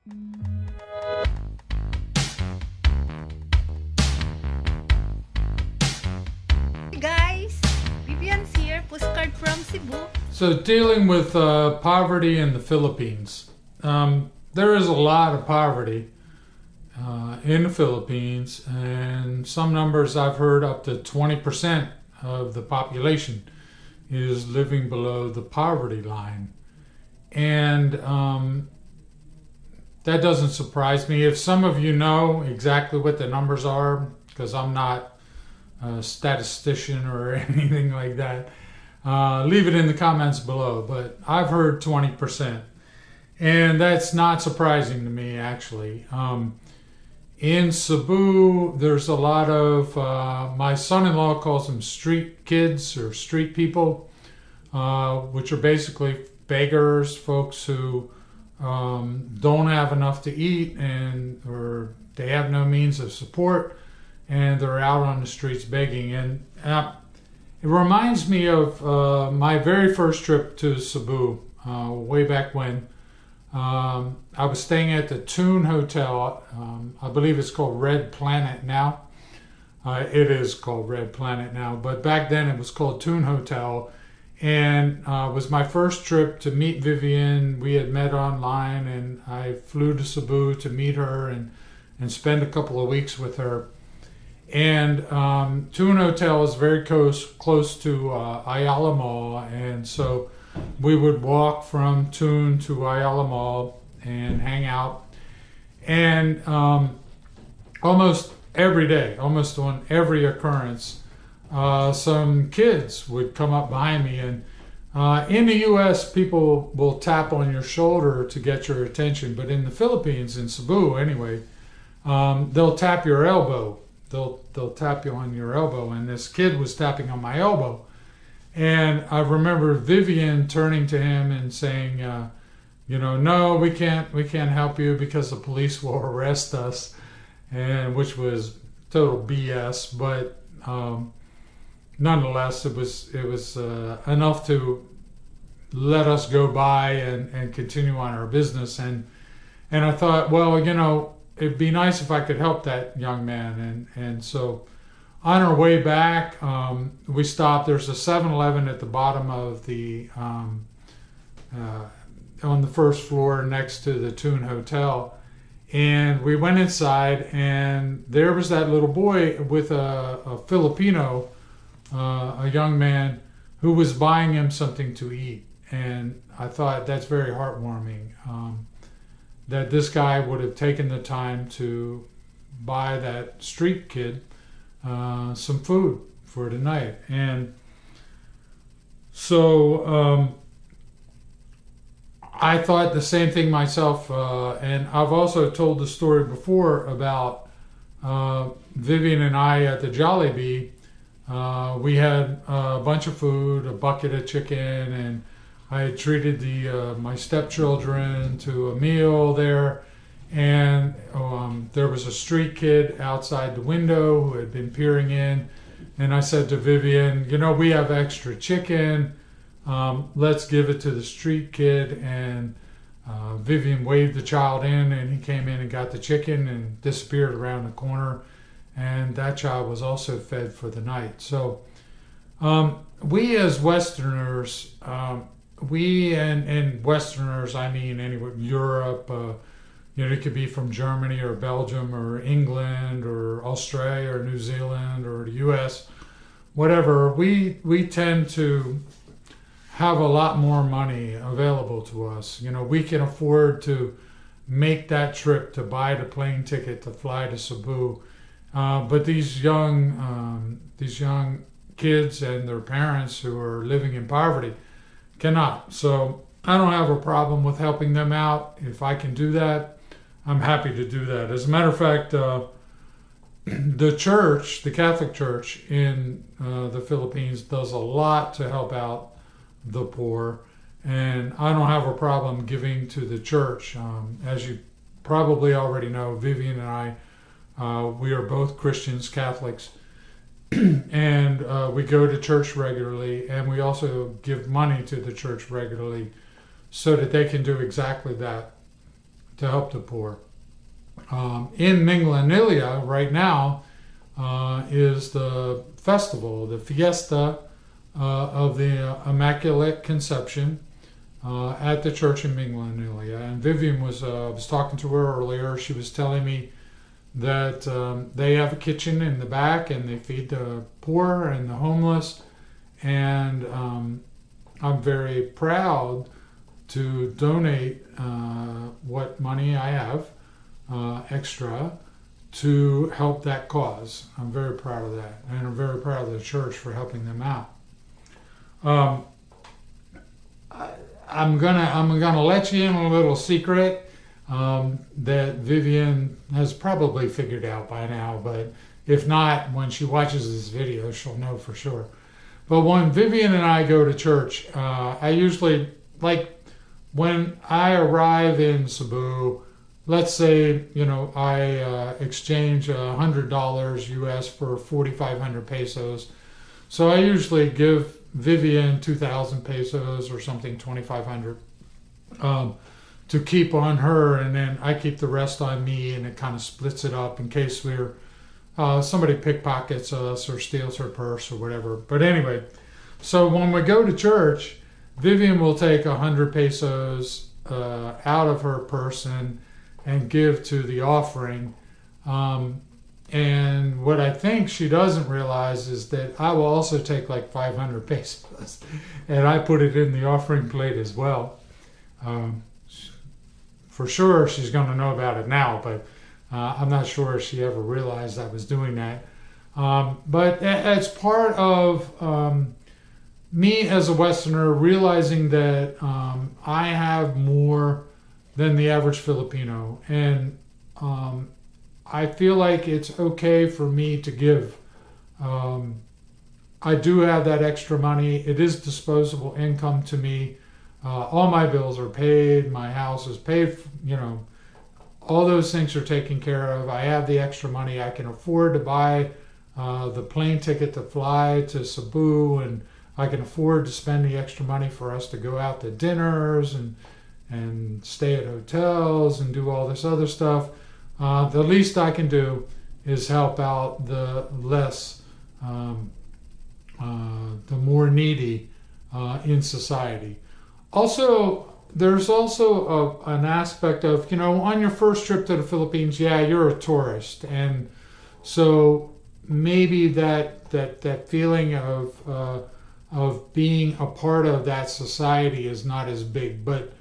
Hey guys, Vivian's here, postcard from Cebu. So dealing with poverty in the Philippines. There is a lot of poverty in the Philippines, and some numbers I've heard up to 20% of the population is living below the poverty line. And that doesn't surprise me. If some of you know exactly what the numbers are, because I'm not a statistician or anything like that, leave it in the comments below. But I've heard 20%. And that's not surprising to me, actually. In Cebu, there's a lot of, my son-in-law calls them street kids or street people, which are basically beggars, folks who don't have enough to eat or they have no means of support, and they're out on the streets begging. And it reminds me of my very first trip to Cebu, way back when. I was staying at the Tune Hotel. I believe it's called Red Planet now. It is called Red Planet now, but back then it was called Tune Hotel. And it was my first trip to meet Vivian. We had met online, and I flew to Cebu to meet her and spend a couple of weeks with her. And Tune Hotel is very close to Ayala Mall, and so we would walk from Tune to Ayala Mall and hang out. And almost every day, almost on every occurrence, some kids would come up behind me. And in the U.S., people will tap on your shoulder to get your attention. But in the Philippines, in Cebu anyway, they'll tap your elbow. They'll tap you on your elbow. And this kid was tapping on my elbow. And I remember Vivian turning to him and saying, no, we can't help you because the police will arrest us, and which was total BS. But nonetheless, it was enough to let us go by and continue on our business. And I thought, well, it'd be nice if I could help that young man. And so on our way back, we stopped. There's a 7-Eleven at the bottom of the, on the first floor next to the Tune Hotel. And we went inside, and there was that little boy with a Filipino, a young man, who was buying him something to eat. And I thought that's very heartwarming, that this guy would have taken the time to buy that street kid some food for tonight. And so I thought the same thing myself, and I've also told the story before about Vivian and I at the Jollibee. We had a bunch of food, a bucket of chicken, and I had treated my stepchildren to a meal there. And there was a street kid outside the window who had been peering in. And I said to Vivian, we have extra chicken. Let's give it to the street kid. And Vivian waved the child in, and he came in and got the chicken and disappeared around the corner. And that child was also fed for the night. So we as Westerners, and Westerners, I mean anywhere, Europe, it could be from Germany or Belgium or England or Australia or New Zealand or the U.S., whatever. We tend to have a lot more money available to us. We can afford to make that trip to buy the plane ticket to fly to Cebu. But these young kids and their parents who are living in poverty cannot. So I don't have a problem with helping them out. If I can do that, I'm happy to do that. As a matter of fact, the church, the Catholic Church in the Philippines, does a lot to help out the poor, and I don't have a problem giving to the church. As you probably already know, Vivian and I, we are both Christians, Catholics, and we go to church regularly, and we also give money to the church regularly so that they can do exactly that. to help the poor. In Minglanilla right now is the festival, the fiesta of the Immaculate Conception at the church in Minglanilla. And Vivian was talking to her earlier. She was telling me that they have a kitchen in the back and they feed the poor and the homeless. And I'm very proud to donate what money I have extra to help that cause. I'm very proud of that, and I'm very proud of the church for helping them out. I'm gonna let you in a little secret that Vivian has probably figured out by now, but if not, when she watches this video, she'll know for sure. But when Vivian and I go to church, I usually, like, when I arrive in Cebu, let's say, I exchange $100 US for 4,500 pesos. So I usually give Vivian 2,000 pesos or something, 2,500, to keep on her, and then I keep the rest on me, and it kind of splits it up in case somebody pickpockets us or steals her purse or whatever. But anyway, so when we go to church, Vivian will take 100 pesos out of her purse and give to the offering. And what I think she doesn't realize is that I will also take like 500 pesos and I put it in the offering plate as well. For sure she's going to know about it now, but I'm not sure if she ever realized I was doing that. But it's part of me as a Westerner realizing that I have more than the average Filipino, and I feel like it's okay for me to give. I do have that extra money. It is disposable income to me. All my bills are paid. My house is paid. All those things are taken care of. I have the extra money. I can afford to buy the plane ticket to fly to Cebu, and I can afford to spend the extra money for us to go out to dinners and stay at hotels and do all this other stuff. The least I can do is help out the less, the more needy in society. Also, there's also an aspect of, on your first trip to the Philippines, yeah, you're a tourist. And so maybe that feeling of being a part of that society is not as big. But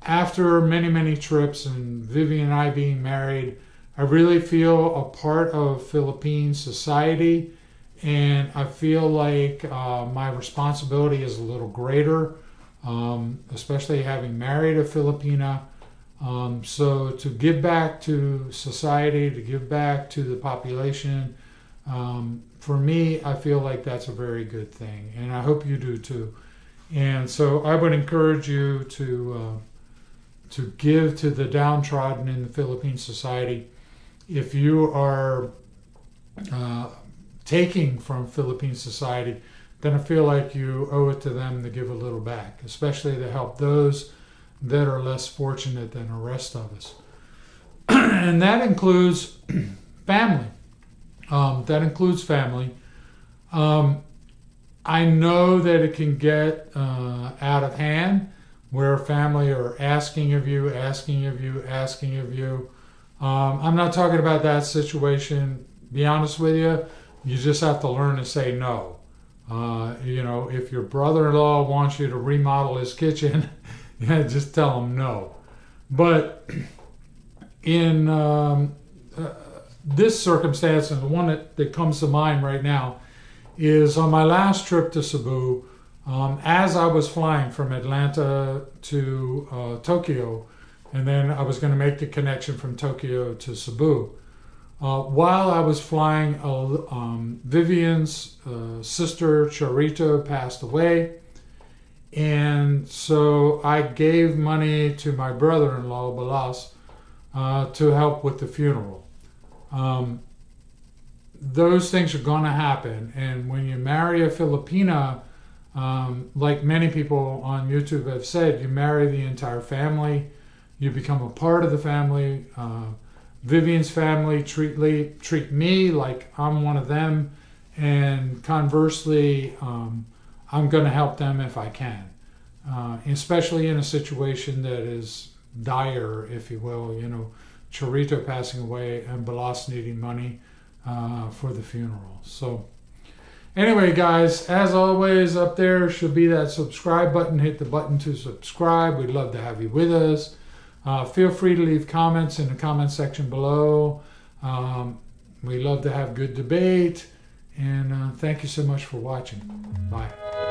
after many, many trips and Vivian and I being married, I really feel a part of Philippine society, and I feel like my responsibility is a little greater, especially having married a Filipina. So to give back to society, to give back to the population, for me, I feel like that's a very good thing, and I hope you do too. And so I would encourage you to give to the downtrodden in the Philippine society. If you are taking from Philippine society, then I feel like you owe it to them to give a little back, especially to help those that are less fortunate than the rest of us. And that includes family. I know that it can get out of hand, where family are asking of you. I'm not talking about that situation. Be honest with you, you just have to learn to say no. If your brother-in-law wants you to remodel his kitchen, just tell him no. But in this circumstance, and the one that comes to mind right now, is on my last trip to Cebu, as I was flying from Atlanta to Tokyo, and then I was going to make the connection from Tokyo to Cebu. While I was flying, Vivian's sister, Charito, passed away. And so I gave money to my brother-in-law, Balas, to help with the funeral. Those things are going to happen. And when you marry a Filipina, like many people on YouTube have said, you marry the entire family. You become a part of the family. Vivian's family treat me like I'm one of them, and conversely, I'm going to help them if I can, especially in a situation that is dire, if you will. You know, Chorito passing away and Balas needing money for the funeral. So anyway, guys, as always, up there should be that subscribe button. Hit the button to subscribe. We'd love to have you with us. Feel free to leave comments in the comment section below. We love to have good debate. And thank you so much for watching. Bye.